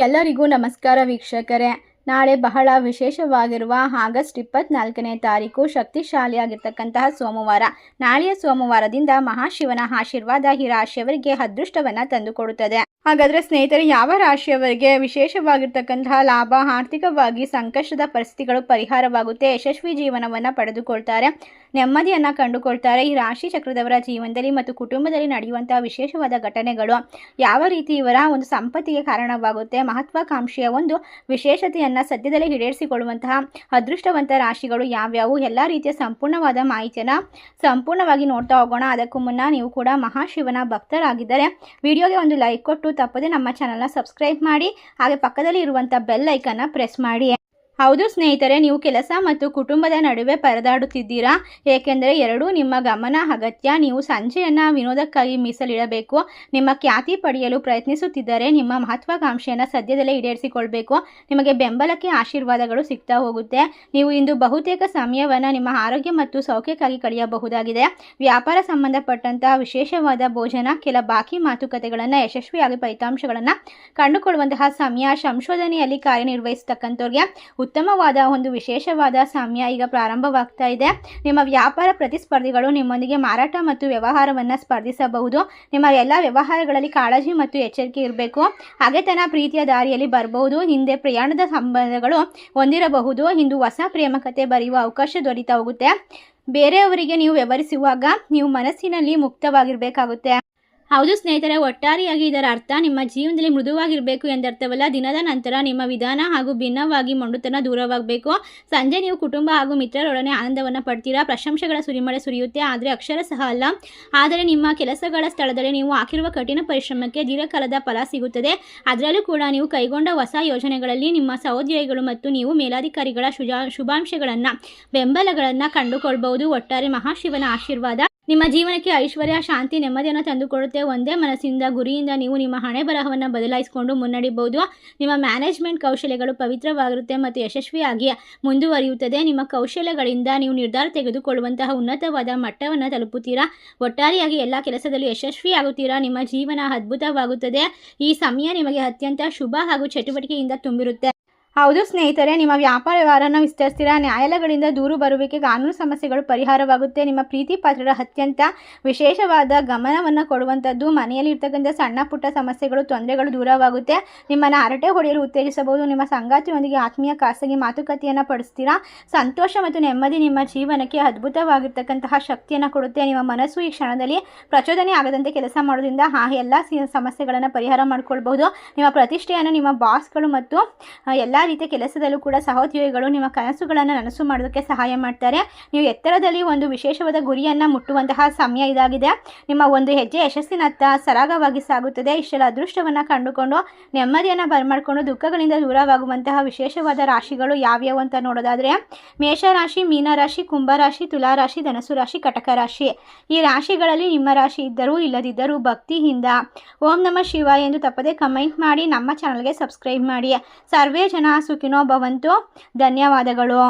ಎಲ್ಲರಿಗೂ ನಮಸ್ಕಾರ ವೀಕ್ಷಕರೇ. ನಾಳೆ ಬಹಳ ವಿಶೇಷವಾಗಿರುವ ಆಗಸ್ಟ್ 24ನೇ ತಾರೀಕು ಶಕ್ತಿಶಾಲಿಯಾಗಿರ್ತಕ್ಕಂತಹ ಸೋಮವಾರ. ನಾಳೆಯ ಸೋಮವಾರದಿಂದ ಮಹಾಶಿವನ ಆಶೀರ್ವಾದ ಈ ರಾಶಿಯವರಿಗೆ ಅದೃಷ್ಟವನ್ನು ತಂದುಕೊಡುತ್ತದೆ. ಹಾಗಾದರೆ ಸ್ನೇಹಿತರೆ, ಯಾವ ರಾಶಿಯವರಿಗೆ ವಿಶೇಷವಾಗಿರ್ತಕ್ಕಂತಹ ಲಾಭ, ಆರ್ಥಿಕವಾಗಿ ಸಂಕಷ್ಟದ ಪರಿಸ್ಥಿತಿಗಳು ಪರಿಹಾರವಾಗುತ್ತೆ, ಯಶಸ್ವಿ ಜೀವನವನ್ನು ಪಡೆದುಕೊಳ್ತಾರೆ, ನೆಮ್ಮದಿಯನ್ನು ಕಂಡುಕೊಳ್ತಾರೆ. ಈ ರಾಶಿ ಚಕ್ರದವರ ಜೀವನದಲ್ಲಿ ಮತ್ತು ಕುಟುಂಬದಲ್ಲಿ ನಡೆಯುವಂತಹ ವಿಶೇಷವಾದ ಘಟನೆಗಳು ಯಾವ ರೀತಿ ಇವರ ಒಂದು ಸಂಪತ್ತಿಗೆ ಕಾರಣವಾಗುತ್ತೆ, ಮಹತ್ವಾಕಾಂಕ್ಷೆಯ ಒಂದು ವಿಶೇಷತೆಯನ್ನು ಸದ್ಯದಲ್ಲೇ ಈಡೇರಿಸಿಕೊಳ್ಳುವಂತಹ ಅದೃಷ್ಟವಂತ ರಾಶಿಗಳು ಯಾವ್ಯಾವು, ಎಲ್ಲ ರೀತಿಯ ಸಂಪೂರ್ಣವಾದ ಮಾಹಿತಿಯನ್ನು ಸಂಪೂರ್ಣವಾಗಿ ನೋಡ್ತಾ ಹೋಗೋಣ. ಅದಕ್ಕೂ ಮುನ್ನ ನೀವು ಕೂಡ ಮಹಾಶಿವನ ಭಕ್ತರಾಗಿದ್ದರೆ ವಿಡಿಯೋಗೆ ಒಂದು ಲೈಕ್ ಕೊಟ್ಟು ತಪ್ಪದೆ ನಮ್ಮ ಚಾನಲ್ನ ಸಬ್ಸ್ಕ್ರೈಬ್ ಮಾಡಿ, ಹಾಗೆ ಪಕ್ಕದಲ್ಲಿ ಇರುವಂಥ ಬೆಲ್ ಐಕನ್ನ ಪ್ರೆಸ್ ಮಾಡಿ. ಹೌದು ಸ್ನೇಹಿತರೆ, ನೀವು ಕೆಲಸ ಮತ್ತು ಕುಟುಂಬದ ನಡುವೆ ಪರದಾಡುತ್ತಿದ್ದೀರಾ, ಏಕೆಂದರೆ ಎರಡೂ ನಿಮ್ಮ ಗಮನ ಅಗತ್ಯ. ನೀವು ಸಂಜೆಯನ್ನು ವಿನೋದಕ್ಕಾಗಿ ಮೀಸಲಿಡಬೇಕು. ನಿಮ್ಮ ಖ್ಯಾತಿ ಪಡೆಯಲು ಪ್ರಯತ್ನಿಸುತ್ತಿದ್ದರೆ ನಿಮ್ಮ ಮಹತ್ವಾಕಾಂಕ್ಷೆಯನ್ನು ಸದ್ಯದಲ್ಲೇ ಈಡೇರಿಸಿಕೊಳ್ಬೇಕು. ನಿಮಗೆ ಬೆಂಬಲಕ್ಕೆ ಆಶೀರ್ವಾದಗಳು ಸಿಗ್ತಾ ಹೋಗುತ್ತೆ. ನೀವು ಇಂದು ಬಹುತೇಕ ಸಮಯವನ್ನು ನಿಮ್ಮ ಆರೋಗ್ಯ ಮತ್ತು ಸೌಖ್ಯಕ್ಕಾಗಿ ಕಳೆಯಬಹುದಾಗಿದೆ. ವ್ಯಾಪಾರ ಸಂಬಂಧಪಟ್ಟಂತಹ ವಿಶೇಷವಾದ ಭೋಜನ, ಕೆಲ ಬಾಕಿ ಮಾತುಕತೆಗಳನ್ನು ಯಶಸ್ವಿಯಾಗಿ ಫಲಿತಾಂಶಗಳನ್ನು ಕಂಡುಕೊಳ್ಳುವಂತಹ ಸಮಯ. ಸಂಶೋಧನೆಯಲ್ಲಿ ಕಾರ್ಯನಿರ್ವಹಿಸತಕ್ಕಂಥವ್ರಿಗೆ ಉತ್ತಮವಾದ ಒಂದು ವಿಶೇಷವಾದ ಸಮಯ ಈಗ ಪ್ರಾರಂಭವಾಗ್ತಾ ಇದೆ. ನಿಮ್ಮ ವ್ಯಾಪಾರ ಪ್ರತಿಸ್ಪರ್ಧಿಗಳು ನಿಮ್ಮೊಂದಿಗೆ ಮಾರಾಟ ಮತ್ತು ವ್ಯವಹಾರವನ್ನು ಸ್ಪರ್ಧಿಸಬಹುದು. ನಿಮ್ಮ ಎಲ್ಲ ವ್ಯವಹಾರಗಳಲ್ಲಿ ಕಾಳಜಿ ಮತ್ತು ಎಚ್ಚರಿಕೆ ಇರಬೇಕು. ಹಗೆತನ ಪ್ರೀತಿಯ ದಾರಿಯಲ್ಲಿ ಬರಬಹುದು. ಹಿಂದೆ ಪ್ರಯಾಣದ ಸಂಬಂಧಗಳು ಹೊಂದಿರಬಹುದು. ಇಂದು ಹೊಸ ಪ್ರೇಮ ಕಥೆ ಬರೆಯುವ ಅವಕಾಶ ದೊರೀತಾ ಹೋಗುತ್ತೆ. ಬೇರೆಯವರಿಗೆ ನೀವು ವ್ಯವಹರಿಸುವಾಗ ನೀವು ಮನಸ್ಸಿನಲ್ಲಿ ಮುಕ್ತವಾಗಿರಬೇಕಾಗುತ್ತೆ. ಹೌದು ಸ್ನೇಹಿತರೆ, ಒಟ್ಟಾರೆಯಾಗಿ ಇದರ ಅರ್ಥ ನಿಮ್ಮ ಜೀವನದಲ್ಲಿ ಮೃದುವಾಗಿರಬೇಕು ಎಂದರ್ಥವಲ್ಲ. ದಿನದ ನಂತರ ನಿಮ್ಮ ವಿಧಾನ ಹಾಗೂ ಭಿನ್ನವಾಗಿ ಮೊಂಡುತನ ದೂರವಾಗಬೇಕು. ಸಂಜೆ ನೀವು ಕುಟುಂಬ ಹಾಗೂ ಮಿತ್ರರೊಡನೆ ಆನಂದವನ್ನು ಪಡ್ತೀರಾ. ಪ್ರಶಂಸೆಗಳ ಸುರಿಮಳೆ ಸುರಿಯುತ್ತೆ, ಆದರೆ ಅಕ್ಷರಶಃ ಅಲ್ಲ. ಆದರೆ ನಿಮ್ಮ ಕೆಲಸಗಳ ಸ್ಥಳದಲ್ಲಿ ನೀವು ಹಾಕಿರುವ ಕಠಿಣ ಪರಿಶ್ರಮಕ್ಕೆ ದೀರ್ಘಕಾಲದ ಫಲ ಸಿಗುತ್ತದೆ. ಅದರಲ್ಲೂ ಕೂಡ ನೀವು ಕೈಗೊಂಡ ಹೊಸ ಯೋಜನೆಗಳಲ್ಲಿ ನಿಮ್ಮ ಸಹೋದ್ಯೋಗಿಗಳು ಮತ್ತು ನೀವು ಮೇಲಾಧಿಕಾರಿಗಳ ಶುಭಾಂಶಗಳನ್ನು, ಬೆಂಬಲಗಳನ್ನು ಕಂಡುಕೊಳ್ಬಹುದು. ಒಟ್ಟಾರೆ ಮಹಾಶಿವನ ಆಶೀರ್ವಾದ ನಿಮ್ಮ ಜೀವನಕ್ಕೆ ಐಶ್ವರ್ಯ, ಶಾಂತಿ, ನೆಮ್ಮದಿಯನ್ನು ತಂದುಕೊಡುತ್ತೆ. ಒಂದೇ ಮನಸ್ಸಿಂದ, ಗುರಿಯಿಂದ ನೀವು ನಿಮ್ಮ ಹಣೆ ಬರಹವನ್ನು ಬದಲಾಯಿಸಿಕೊಂಡು ಮುನ್ನಡೆಯಬಹುದು. ನಿಮ್ಮ ಮ್ಯಾನೇಜ್ಮೆಂಟ್ ಕೌಶಲ್ಯಗಳು ಪವಿತ್ರವಾಗಿರುತ್ತೆ ಮತ್ತು ಯಶಸ್ವಿಯಾಗಿ ಮುಂದುವರಿಯುತ್ತದೆ. ನಿಮ್ಮ ಕೌಶಲ್ಯಗಳಿಂದ ನೀವು ನಿರ್ಧಾರ ತೆಗೆದುಕೊಳ್ಳುವಂತಹ ಉನ್ನತವಾದ ಮಟ್ಟವನ್ನು ತಲುಪುತ್ತೀರಾ. ಒಟ್ಟಾರೆಯಾಗಿ ಎಲ್ಲ ಕೆಲಸದಲ್ಲೂ ಯಶಸ್ವಿಯಾಗುತ್ತೀರಾ. ನಿಮ್ಮ ಜೀವನ ಅದ್ಭುತವಾಗುತ್ತದೆ. ಈ ಸಮಯ ನಿಮಗೆ ಅತ್ಯಂತ ಶುಭ ಹಾಗೂ ಚಟುವಟಿಕೆಯಿಂದ ತುಂಬಿರುತ್ತೆ. ಹೌದು ಸ್ನೇಹಿತರೆ, ನಿಮ್ಮ ವ್ಯಾಪಾರ ವ್ಯವಹಾರನ ವಿಸ್ತರಿಸ್ತೀರಾ. ನ್ಯಾಯಾಲಯಗಳಿಂದ ದೂರು ಬರುವಿಕೆ, ಕಾನೂನು ಸಮಸ್ಯೆಗಳು ಪರಿಹಾರವಾಗುತ್ತೆ. ನಿಮ್ಮ ಪ್ರೀತಿ ಪಾತ್ರರ ಅತ್ಯಂತ ವಿಶೇಷವಾದ ಗಮನವನ್ನು ಕೊಡುವಂಥದ್ದು. ಮನೆಯಲ್ಲಿ ಇರ್ತಕ್ಕಂಥ ಸಣ್ಣ ಪುಟ್ಟ ಸಮಸ್ಯೆಗಳು, ತೊಂದರೆಗಳು ದೂರವಾಗುತ್ತೆ. ನಿಮ್ಮನ್ನು ಹರಟೆ ಹೊಡೆಯಲು ಉತ್ತೇಜಿಸಬಹುದು. ನಿಮ್ಮ ಸಂಗಾತಿಯೊಂದಿಗೆ ಆತ್ಮೀಯ ಖಾಸಗಿ ಮಾತುಕತೆಯನ್ನು ಪಡಿಸ್ತೀರಾ. ಸಂತೋಷ ಮತ್ತು ನೆಮ್ಮದಿ ನಿಮ್ಮ ಜೀವನಕ್ಕೆ ಅದ್ಭುತವಾಗಿರ್ತಕ್ಕಂತಹ ಶಕ್ತಿಯನ್ನು ಕೊಡುತ್ತೆ. ನಿಮ್ಮ ಮನಸ್ಸು ಈ ಕ್ಷಣದಲ್ಲಿ ಪ್ರಚೋದನೆ ಆಗದಂತೆ ಕೆಲಸ ಮಾಡೋದ್ರಿಂದ ಎಲ್ಲ ಸಮಸ್ಯೆಗಳನ್ನು ಪರಿಹಾರ ಮಾಡಿಕೊಳ್ಬಹುದು. ನಿಮ್ಮ ಪ್ರತಿಷ್ಠೆಯನ್ನು ನಿಮ್ಮ ಬಾಸ್ಗಳು ಮತ್ತು ಎಲ್ಲ ರೀತಿಯ ಕೆಲಸದಲ್ಲೂ ಕೂಡ ಸಹೋದ್ಯೋಗಿಗಳು ನಿಮ್ಮ ಕನಸುಗಳನ್ನು ನನಸು ಮಾಡೋದಕ್ಕೆ ಸಹಾಯ ಮಾಡ್ತಾರೆ. ನೀವು ಎತ್ತರದಲ್ಲಿ ಒಂದು ವಿಶೇಷವಾದ ಗುರಿಯನ್ನು ಮುಟ್ಟುವಂತಹ ಸಮಯ ಇದಾಗಿದೆ. ನಿಮ್ಮ ಒಂದು ಹೆಜ್ಜೆ ಯಶಸ್ಸಿನತ್ತ ಸರಾಗವಾಗಿ ಸಾಗುತ್ತದೆ. ಇಷ್ಟೆಲ್ಲ ಅದೃಷ್ಟವನ್ನು ಕಂಡುಕೊಂಡು ನೆಮ್ಮದಿಯನ್ನು ಬರಮಾಡಿಕೊಂಡು ದುಃಖಗಳಿಂದ ದೂರವಾಗುವಂತಹ ವಿಶೇಷವಾದ ರಾಶಿಗಳು ಯಾವ್ಯಾವು ಅಂತ ನೋಡೋದಾದರೆ, ಮೇಷರಾಶಿ, ಮೀನರಾಶಿ, ಕುಂಭರಾಶಿ, ತುಲಾರಾಶಿ, ಧನಸು ರಾಶಿ, ಕಟಕ ರಾಶಿ. ಈ ರಾಶಿಗಳಲ್ಲಿ ನಿಮ್ಮ ರಾಶಿ ಇದ್ದರೂ ಇಲ್ಲದಿದ್ದರೂ ಭಕ್ತಿಯಿಂದ ಓಂ ನಮಃ ಶಿವಾಯ ಎಂದು ತಪ್ಪದೆ ಕಮೆಂಟ್ ಮಾಡಿ. ನಮ್ಮ ಚಾನಲ್ಗೆ ಸಬ್ಸ್ಕ್ರೈಬ್ ಮಾಡಿ. ಸರ್ವೇ ಜನ ಸುಖಿನೋ ಭವಂತು. ಧನ್ಯವಾದಗಳು.